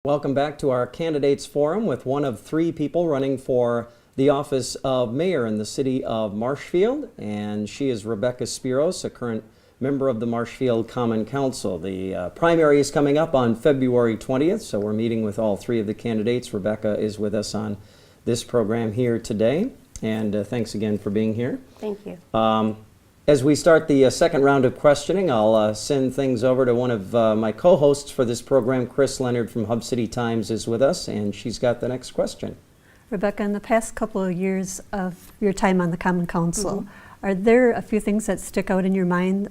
Welcome back to our candidates forum with one of three people running for the office of mayor in the city of Marshfield, and she is Rebecca Spiros, a current member of the Marshfield Common Council. The primary is coming up on February 20th, so we're meeting with all three of the candidates. Rebecca is with us on this program here today, and thanks again for being here. Thank you. As we start the second round of questioning, I'll send things over to one of my co-hosts for this program. Kris Leonhardt from City Times is with us, and she's got the next question. Rebecca, in the past couple of years of your time on the Common Council, are there a few things that stick out in your mind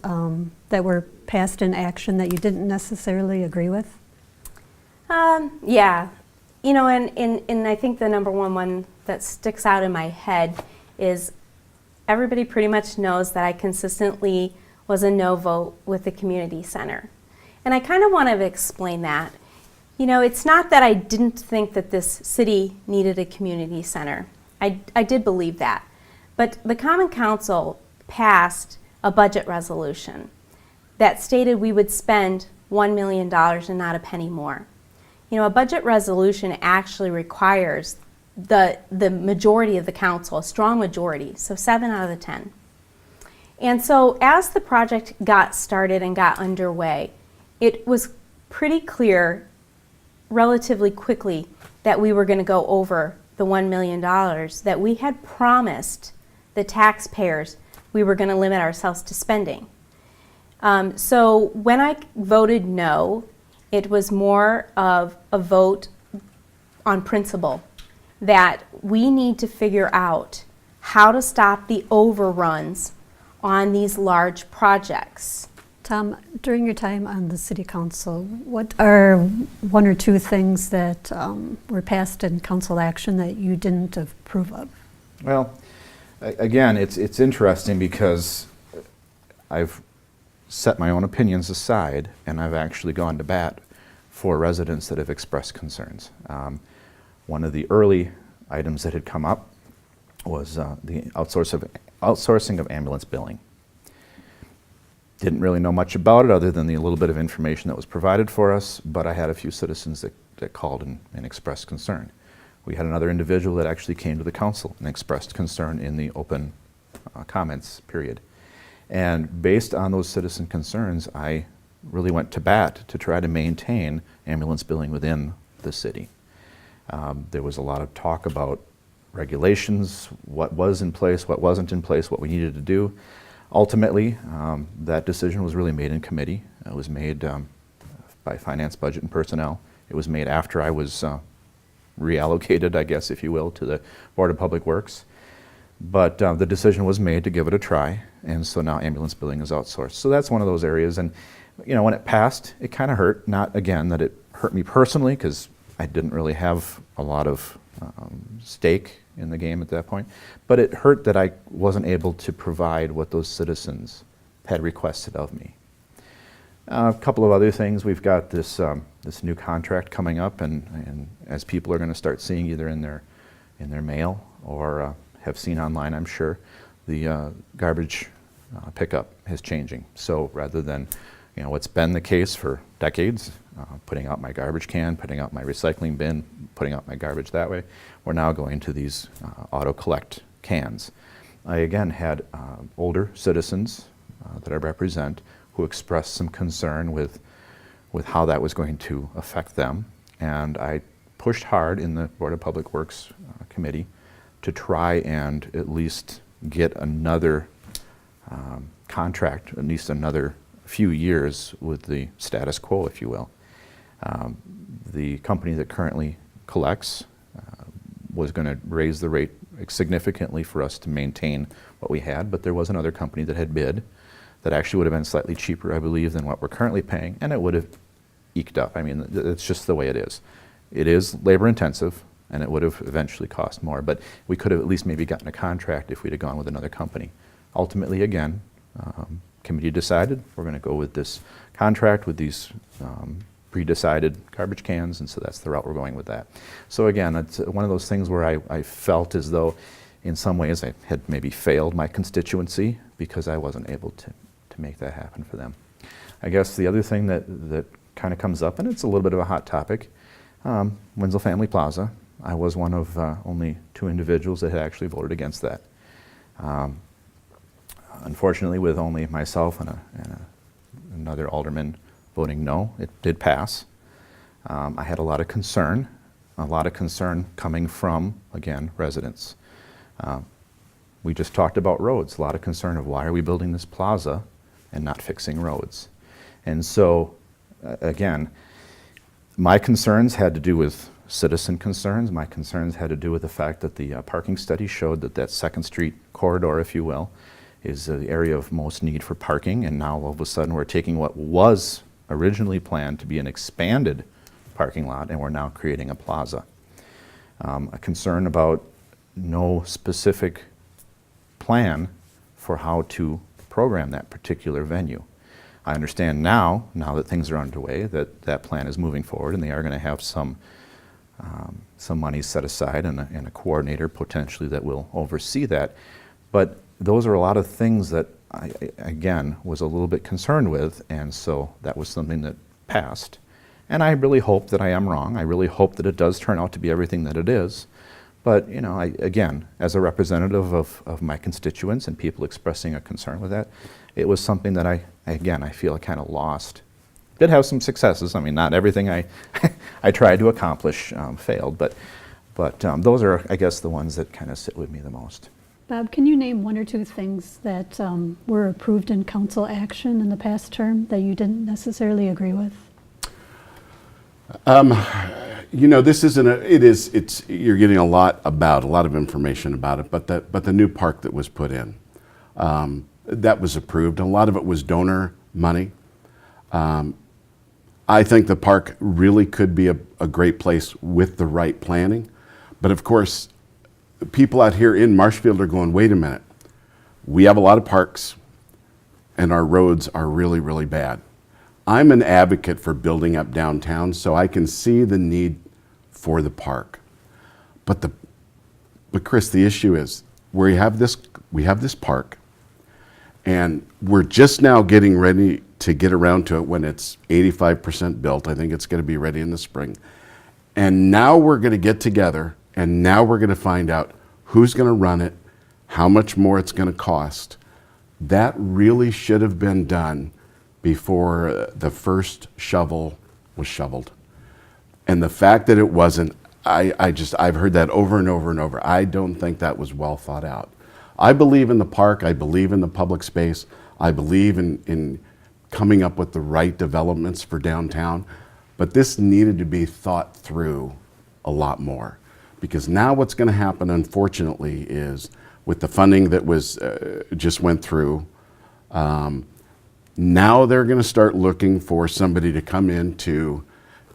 that were passed in action that you didn't necessarily agree with? Yeah. You know, and I think the number one that sticks out in my head is everybody pretty much knows that I consistently was a no vote with the community center. And I kind of want to explain that. You know, it's not that I didn't think that this city needed a community center. I did believe that. But the Common Council passed a budget resolution that stated we would spend $1 million and not a penny more. You know, a budget resolution actually requires the majority of the council, a strong majority, so 7 out of the 10. And so as the project got started and got underway, it was pretty clear relatively quickly that we were going to go over the $1 million that we had promised the taxpayers we were going to limit ourselves to spending. So when I voted no, it was more of a vote on principle that we need to figure out how to stop the overruns on these large projects. Tom, during your time on the City Council, what are one or two things that were passed in council action that you didn't approve of? Well, again, it's interesting because I've set my own opinions aside and I've actually gone to bat for residents that have expressed concerns. One of the early items that had come up was the outsourcing of ambulance billing. Didn't really know much about it other than the little bit of information that was provided for us, but I had a few citizens that called and expressed concern. We had another individual that actually came to the council and expressed concern in the open comments period. And based on those citizen concerns, I really went to bat to try to maintain ambulance billing within the city. There was a lot of talk about regulations, what was in place, what wasn't in place, what we needed to do. Ultimately, that decision was really made in committee. It was made by Finance, Budget, and Personnel. It was made after I was reallocated, I guess, if you will, to the Board of Public Works. But the decision was made to give it a try, and so now ambulance billing is outsourced. So that's one of those areas, and you know, when it passed, it kind of hurt. Not, again, that it hurt me personally, because I didn't really have a lot of stake in the game at that point, but it hurt that I wasn't able to provide what those citizens had requested of me. A couple of other things. We've got this this new contract coming up, and as people are going to start seeing either in their mail or have seen online, I'm sure, the garbage pickup is changing. So rather than, you know, what's been the case for decades, putting out my garbage can, putting out my recycling bin, putting out my garbage that way, we're now going to these auto-collect cans. I again had older citizens that I represent who expressed some concern with how that was going to affect them, and I pushed hard in the Board of Public Works committee to try and at least get another contract, at least another few years with the status quo, if you will. The company that currently collects was going to raise the rate significantly for us to maintain what we had, but there was another company that had bid that actually would have been slightly cheaper, I believe, than what we're currently paying, and it would have eked up. I mean, it's just the way it is. It is labor intensive, and it would have eventually cost more, but we could have at least maybe gotten a contract if we'd have gone with another company. Ultimately, again, committee decided we're going to go with this contract with these pre-decided garbage cans, and so that's the route we're going with that. So again, it's one of those things where I felt as though in some ways I had maybe failed my constituency because I wasn't able to make that happen for them. I guess the other thing that kind of comes up, and it's a little bit of a hot topic, Winslow Family Plaza. I was one of only 2 individuals that had actually voted against that. Unfortunately, with only myself and another alderman voting no, it did pass. I had a lot of concern coming from, again, residents. We just talked about roads, a lot of concern of why are we building this plaza and not fixing roads. And so, again, my concerns had to do with citizen concerns. My concerns had to do with the fact that the parking study showed that that 2nd Street corridor, if you will, is the area of most need for parking, and now all of a sudden we're taking what was originally planned to be an expanded parking lot and we're now creating a plaza. A concern about no specific plan for how to program that particular venue. I understand now that things are underway, that that plan is moving forward and they are going to have some money set aside and a coordinator potentially that will oversee that. But those are a lot of things that I, again, was a little bit concerned with, and so that was something that passed. And I really hope that I am wrong. I really hope that it does turn out to be everything that it is. But, you know, again, as a representative of my constituents and people expressing a concern with that, it was something that I feel I kind of lost. Did have some successes. I mean, not everything I tried to accomplish failed, but those are, I guess, the ones that kind of sit with me the most. Bob, can you name 1 or 2 things that were approved in council action in the past term that you didn't necessarily agree with? You know, this isn't you're getting a lot of information about it, but the new park that was put in, that was approved. A lot of it was donor money. I think the park really could be a great place with the right planning. But of course, people out here in Marshfield are going, wait a minute, we have a lot of parks and our roads are really, really bad. I'm an advocate for building up downtown, so I can see the need for the park. But Chris, the issue is we have this park, and we're just now getting ready to get around to it when it's 85% built. I think it's going to be ready in the spring. And now we're going to get together, and now we're going to find out who's going to run it, how much more it's going to cost. That really should have been done before the first shovel was shoveled. And the fact that it wasn't, I've heard that over and over and over. I don't think that was well thought out. I believe in the park, I believe in the public space, I believe in coming up with the right developments for downtown, but this needed to be thought through a lot more. Because now what's going to happen, unfortunately, is with the funding that was just went through, now they're going to start looking for somebody to come in to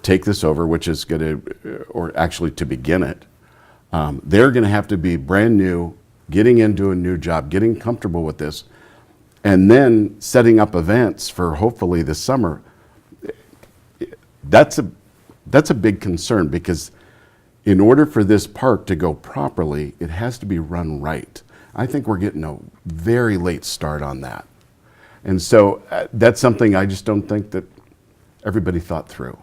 take this over, which is going to, or actually to begin it. They're going to have to be brand new, getting into a new job, getting comfortable with this, and then setting up events for hopefully this summer. That's a big concern, because in order for this park to go properly, it has to be run right. I think we're getting a very late start on that. And so that's something I just don't think that everybody thought through.